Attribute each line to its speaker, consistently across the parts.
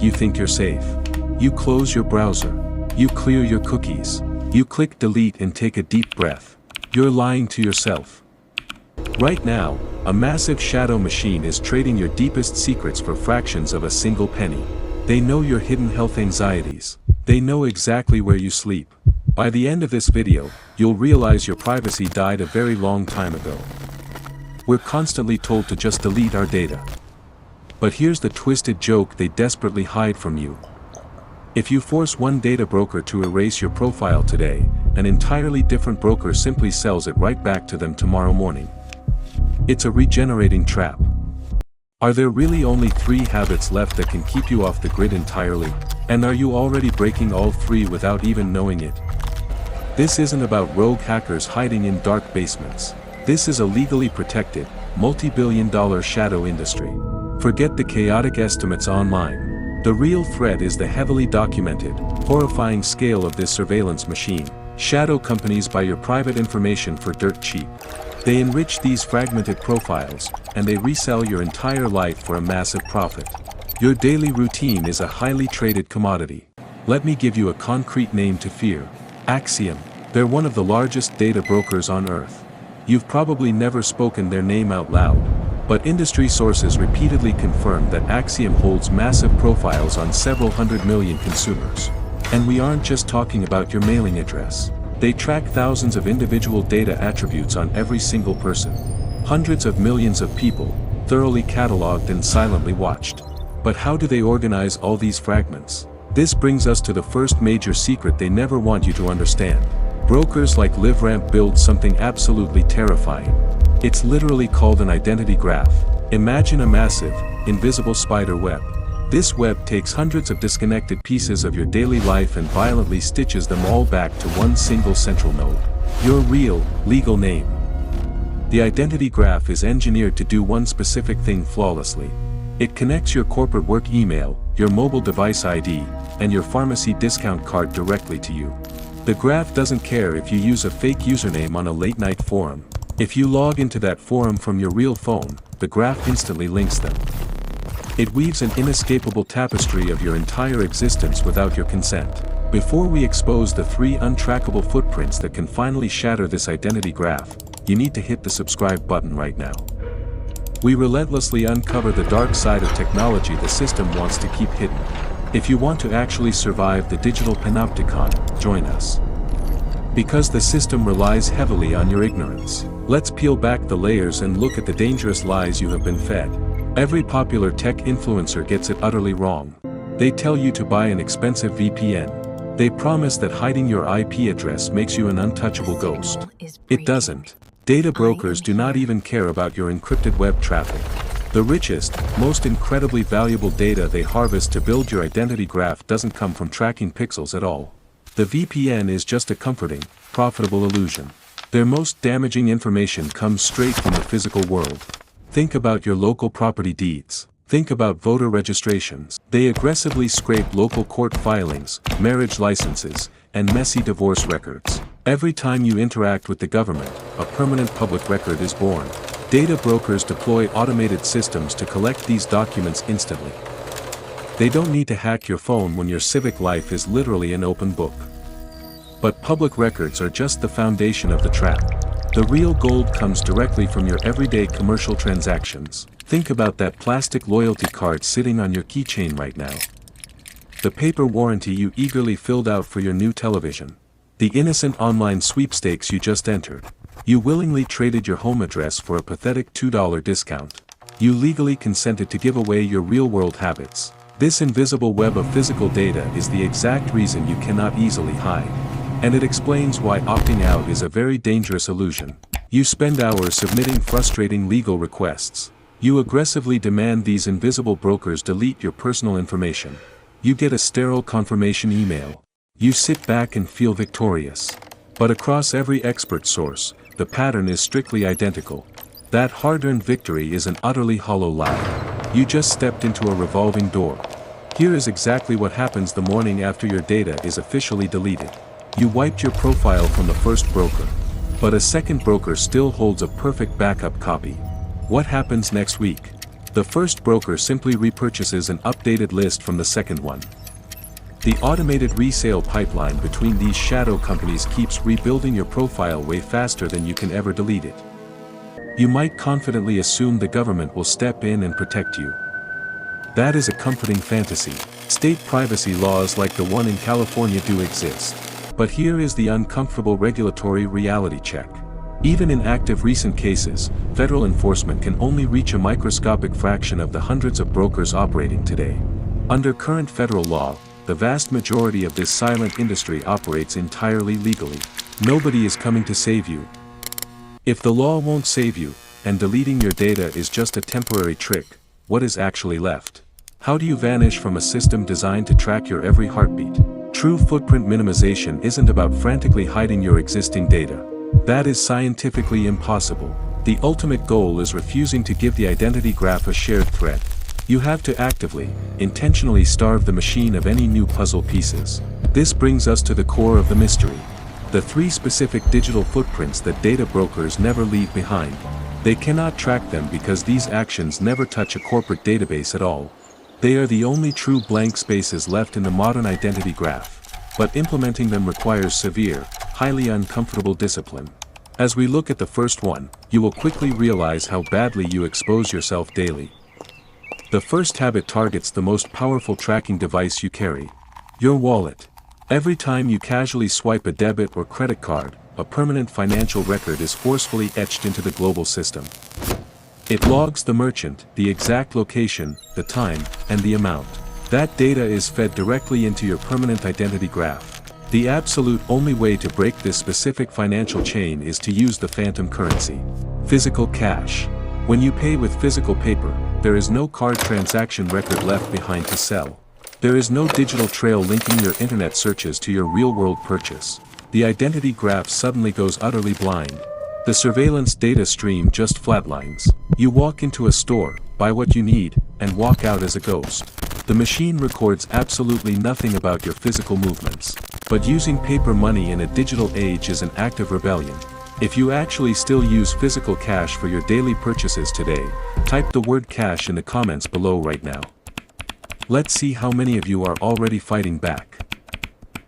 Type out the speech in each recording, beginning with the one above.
Speaker 1: you think you're safe. You close your browser. You clear your cookies. You click delete and take a deep breath. You're lying to yourself. Right now, a massive shadow machine is trading your deepest secrets for fractions of a single penny. They know your hidden health anxieties. They know exactly where you sleep. By the end of this video, you'll realize your privacy died a very long time ago. We're constantly told to just delete our data. But here's the twisted joke they desperately hide from you. If you force one data broker to erase your profile today, an entirely different broker simply sells it right back to them tomorrow morning. It's a regenerating trap. Are there really only 3 habits left that can keep you off the grid entirely? And are you already breaking all 3 without even knowing it? This isn't about rogue hackers hiding in dark basements. This is a legally protected, multi-billion-dollar shadow industry. Forget the chaotic estimates online. The real threat is the heavily documented, horrifying scale of this surveillance machine. Shadow companies buy your private information for dirt cheap. They enrich these fragmented profiles, and they resell your entire life for a massive profit. Your daily routine is a highly traded commodity. Let me give you a concrete name to fear. Acxiom. They're one of the largest data brokers on Earth. You've probably never spoken their name out loud, but industry sources repeatedly confirm that Acxiom holds massive profiles on several hundred million consumers. And we aren't just talking about your mailing address. They track thousands of individual data attributes on every single person. Hundreds of millions of people, thoroughly cataloged and silently watched. But how do they organize all these fragments? This brings us to the first major secret they never want you to understand. Brokers like LiveRamp build something absolutely terrifying. It's literally called an identity graph. Imagine a massive, invisible spider web. This web takes hundreds of disconnected pieces of your daily life and violently stitches them all back to one single central node. Your real, legal name. The identity graph is engineered to do one specific thing flawlessly. It connects your corporate work email, your mobile device ID, and your pharmacy discount card directly to you. The graph doesn't care if you use a fake username on a late-night forum. If you log into that forum from your real phone, the graph instantly links them. It weaves an inescapable tapestry of your entire existence without your consent. Before we expose the 3 untrackable footprints that can finally shatter this identity graph, you need to hit the subscribe button right now. We relentlessly uncover the dark side of technology the system wants to keep hidden. If you want to actually survive the digital panopticon, join us. Because the system relies heavily on your ignorance. Let's peel back the layers and look at the dangerous lies you have been fed. Every popular tech influencer gets it utterly wrong. They tell you to buy an expensive VPN. They promise that hiding your IP address makes you an untouchable ghost. It doesn't. Data brokers do not even care about your encrypted web traffic. The richest, most incredibly valuable data they harvest to build your identity graph doesn't come from tracking pixels at all. The VPN is just a comforting, profitable illusion. Their most damaging information comes straight from the physical world. Think about your local property deeds. Think about voter registrations. They aggressively scrape local court filings, marriage licenses, and messy divorce records. Every time you interact with the government, a permanent public record is born. Data brokers deploy automated systems to collect these documents instantly. They don't need to hack your phone when your civic life is literally an open book. But public records are just the foundation of the trap. The real gold comes directly from your everyday commercial transactions. Think about that plastic loyalty card sitting on your keychain right now. The paper warranty you eagerly filled out for your new television. The innocent online sweepstakes you just entered. You willingly traded your home address for a pathetic $2 discount. You legally consented to give away your real-world habits. This invisible web of physical data is the exact reason you cannot easily hide. And it explains why opting out is a very dangerous illusion. You spend hours submitting frustrating legal requests. You aggressively demand these invisible brokers delete your personal information. You get a sterile confirmation email. You sit back and feel victorious. But across every expert source, the pattern is strictly identical. That hard-earned victory is an utterly hollow lie. You just stepped into a revolving door. Here is exactly what happens the morning after your data is officially deleted. You wiped your profile from the first broker. But a second broker still holds a perfect backup copy. What happens next week? The first broker simply repurchases an updated list from the second one. The automated resale pipeline between these shadow companies keeps rebuilding your profile way faster than you can ever delete it. You might confidently assume the government will step in and protect you. That is a comforting fantasy. State privacy laws like the one in California do exist. But here is the uncomfortable regulatory reality check. Even in active recent cases, federal enforcement can only reach a microscopic fraction of the hundreds of brokers operating today. Under current federal law, the vast majority of this silent industry operates entirely legally. Nobody is coming to save you. If the law won't save you, and deleting your data is just a temporary trick, what is actually left? How do you vanish from a system designed to track your every heartbeat? True footprint minimization isn't about frantically hiding your existing data. That is scientifically impossible. The ultimate goal is refusing to give the identity graph a shared thread. You have to actively, intentionally starve the machine of any new puzzle pieces. This brings us to the core of the mystery. The 3 specific digital footprints that data brokers never leave behind. They cannot track them because these actions never touch a corporate database at all. They are the only true blank spaces left in the modern identity graph. But implementing them requires severe, highly uncomfortable discipline. As we look at the first one, you will quickly realize how badly you expose yourself daily. The first habit targets the most powerful tracking device you carry: your wallet. Every time you casually swipe a debit or credit card, a permanent financial record is forcefully etched into the global system. It logs the merchant, the exact location, the time, and the amount. That data is fed directly into your permanent identity graph. The absolute only way to break this specific financial chain is to use the phantom currency: physical cash. When you pay with physical paper, there is no card transaction record left behind to sell. There is no digital trail linking your internet searches to your real-world purchase. The identity graph suddenly goes utterly blind. The surveillance data stream just flatlines. You walk into a store, buy what you need, and walk out as a ghost. The machine records absolutely nothing about your physical movements. But using paper money in a digital age is an act of rebellion. If you actually still use physical cash for your daily purchases today, type the word cash in the comments below right now. Let's see how many of you are already fighting back.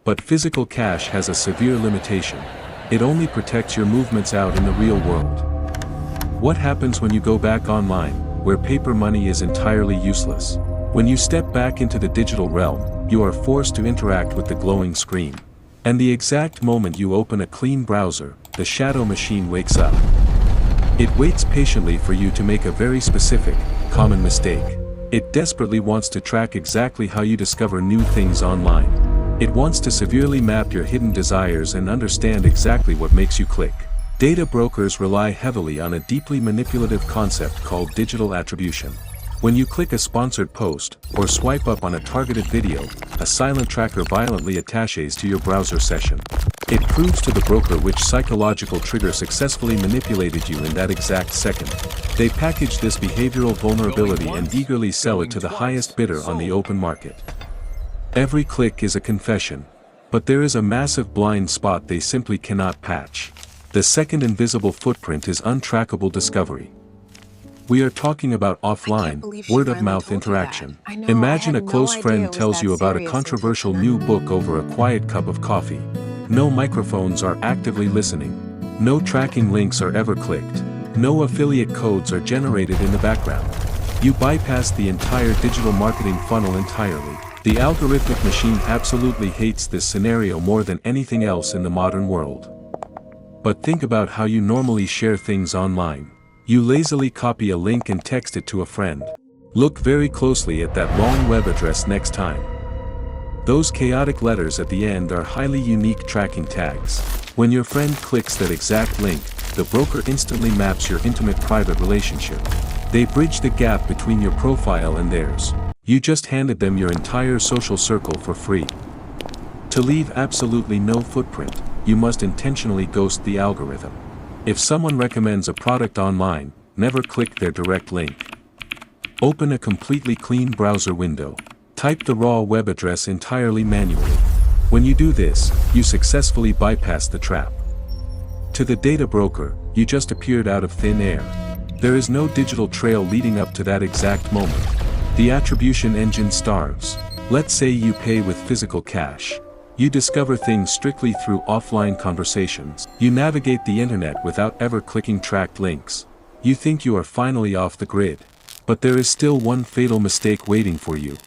Speaker 1: But physical cash has a severe limitation. It only protects your movements out in the real world. What happens when you go back online, where paper money is entirely useless? When you step back into the digital realm, you are forced to interact with the glowing screen. And the exact moment you open a clean browser, the shadow machine wakes up. It waits patiently for you to make a very specific, common mistake. It desperately wants to track exactly how you discover new things online. It wants to severely map your hidden desires and understand exactly what makes you click. Data brokers rely heavily on a deeply manipulative concept called digital attribution. When you click a sponsored post, or swipe up on a targeted video, a silent tracker violently attaches to your browser session. It proves to the broker which psychological trigger successfully manipulated you in that exact second. They package this behavioral vulnerability and eagerly sell it to the highest bidder on the open market. Every click is a confession. But there is a massive blind spot they simply cannot patch. The second invisible footprint is untrackable discovery. We are talking about offline, word-of-mouth interaction. Imagine a close friend tells you about a controversial new book over a quiet cup of coffee. No microphones are actively listening. No tracking links are ever clicked. No affiliate codes are generated in the background. You bypass the entire digital marketing funnel entirely. The algorithmic machine absolutely hates this scenario more than anything else in the modern world. But think about how you normally share things online. You lazily copy a link and text it to a friend. Look very closely at that long web address next time. Those chaotic letters at the end are highly unique tracking tags. When your friend clicks that exact link, the broker instantly maps your intimate private relationship. They bridge the gap between your profile and theirs. You just handed them your entire social circle for free. To leave absolutely no footprint, you must intentionally ghost the algorithm. If someone recommends a product online, never click their direct link. Open a completely clean browser window. Type the raw web address entirely manually. When you do this, you successfully bypass the trap. To the data broker, you just appeared out of thin air. There is no digital trail leading up to that exact moment. The attribution engine starves. Let's say you pay with physical cash. You discover things strictly through offline conversations. You navigate the internet without ever clicking tracked links. You think you are finally off the grid. But there is still one fatal mistake waiting for you.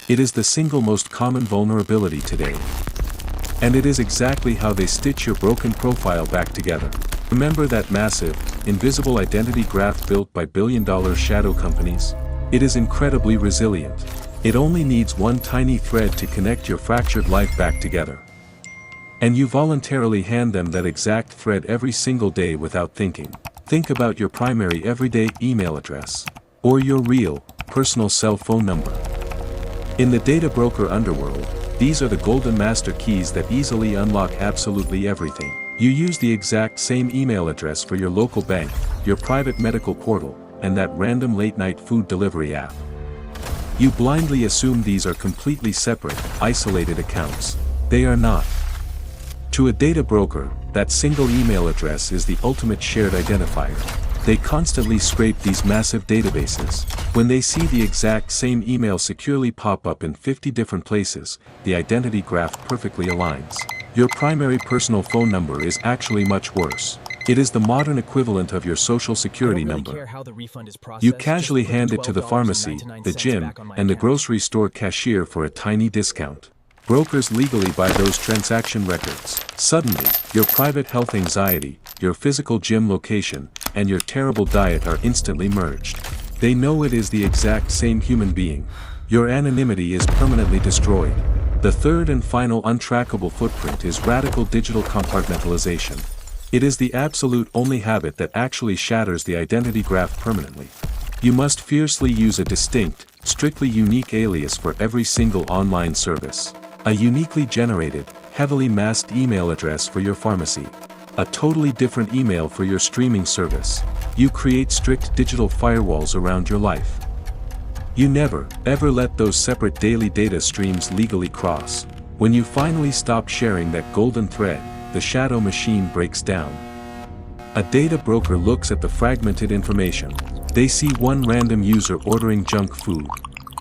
Speaker 1: It is the single most common vulnerability today. And it is exactly how they stitch your broken profile back together. Remember that massive, invisible identity graph built by billion-dollar shadow companies? It is incredibly resilient. It only needs one tiny thread to connect your fractured life back together. And you voluntarily hand them that exact thread every single day without thinking. Think about your primary everyday email address. Or your real, personal cell phone number. In the data broker underworld, these are the golden master keys that easily unlock absolutely everything. You use the exact same email address for your local bank, your private medical portal, and that random late-night food delivery app. You blindly assume these are completely separate, isolated accounts. They are not. To a data broker, that single email address is the ultimate shared identifier. They constantly scrape these massive databases. When they see the exact same email securely pop up in 50 different places, the identity graph perfectly aligns. Your primary personal phone number is actually much worse. It is the modern equivalent of your social security number. You casually hand it to the pharmacy, the gym, and the grocery store cashier for a tiny discount. Brokers legally buy those transaction records. Suddenly, your private health anxiety, your physical gym location, and your terrible diet are instantly merged. They know it is the exact same human being. Your anonymity is permanently destroyed. The third and final untrackable footprint is radical digital compartmentalization. It is the absolute only habit that actually shatters the identity graph permanently. You must fiercely use a distinct, strictly unique alias for every single online service. A uniquely generated, heavily masked email address for your pharmacy. A totally different email for your streaming service. You create strict digital firewalls around your life. You never, ever let those separate daily data streams legally cross. When you finally stop sharing that golden thread, the shadow machine breaks down. A data broker looks at the fragmented information. They see one random user ordering junk food.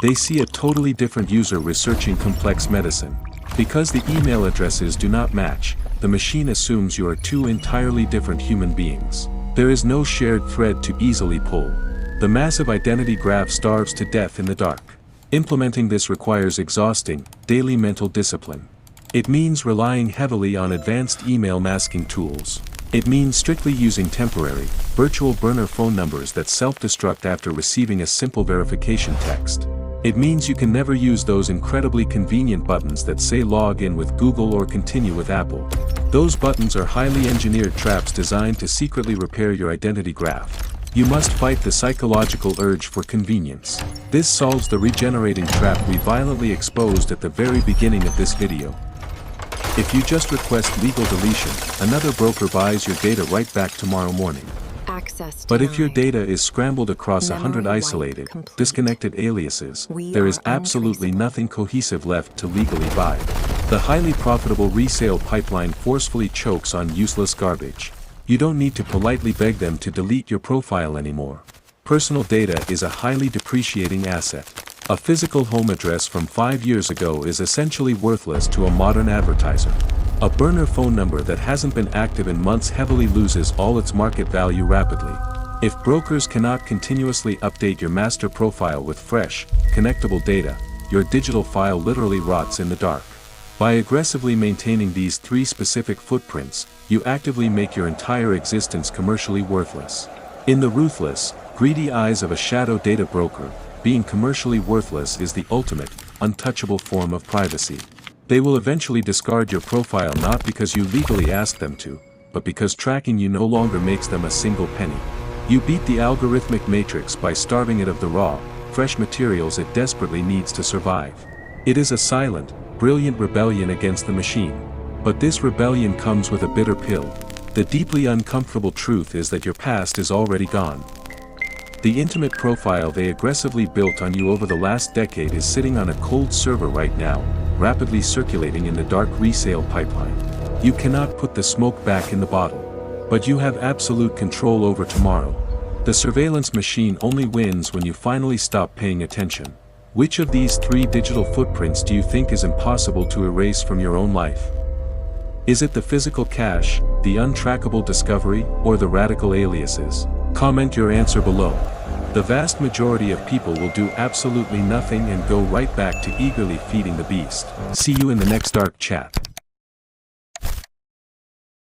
Speaker 1: They see a totally different user researching complex medicine. Because the email addresses do not match, the machine assumes you are two entirely different human beings. There is no shared thread to easily pull. The massive identity graph starves to death in the dark. Implementing this requires exhausting, daily mental discipline. It means relying heavily on advanced email masking tools. It means strictly using temporary, virtual burner phone numbers that self-destruct after receiving a simple verification text. It means you can never use those incredibly convenient buttons that say log in with Google or continue with Apple. Those buttons are highly engineered traps designed to secretly repair your identity graph. You must fight the psychological urge for convenience. This solves the regenerating trap we violently exposed at the very beginning of this video. If you just request legal deletion, another broker buys your data right back tomorrow morning. But if your data is scrambled across 100 isolated, disconnected aliases, there is absolutely nothing cohesive left to legally buy. The highly profitable resale pipeline forcefully chokes on useless garbage. You don't need to politely beg them to delete your profile anymore. Personal data is a highly depreciating asset. A physical home address from 5 years ago is essentially worthless to a modern advertiser. A burner phone number that hasn't been active in months heavily loses all its market value rapidly. If brokers cannot continuously update your master profile with fresh, connectable data, your digital file literally rots in the dark. By aggressively maintaining these three specific footprints, you actively make your entire existence commercially worthless. In the ruthless, greedy eyes of a shadow data broker, being commercially worthless is the ultimate, untouchable form of privacy. They will eventually discard your profile not because you legally asked them to, but because tracking you no longer makes them a single penny. You beat the algorithmic matrix by starving it of the raw, fresh materials it desperately needs to survive. It is a silent, brilliant rebellion against the machine. But this rebellion comes with a bitter pill. The deeply uncomfortable truth is that your past is already gone. The intimate profile they aggressively built on you over the last decade is sitting on a cold server right now, rapidly circulating in the dark resale pipeline. You cannot put the smoke back in the bottle. But you have absolute control over tomorrow. The surveillance machine only wins when you finally stop paying attention. Which of these 3 digital footprints do you think is impossible to erase from your own life? Is it the physical cache, the untrackable discovery, or the radical aliases? Comment your answer below. The vast majority of people will do absolutely nothing and go right back to eagerly feeding the beast. See you in the next dark chat.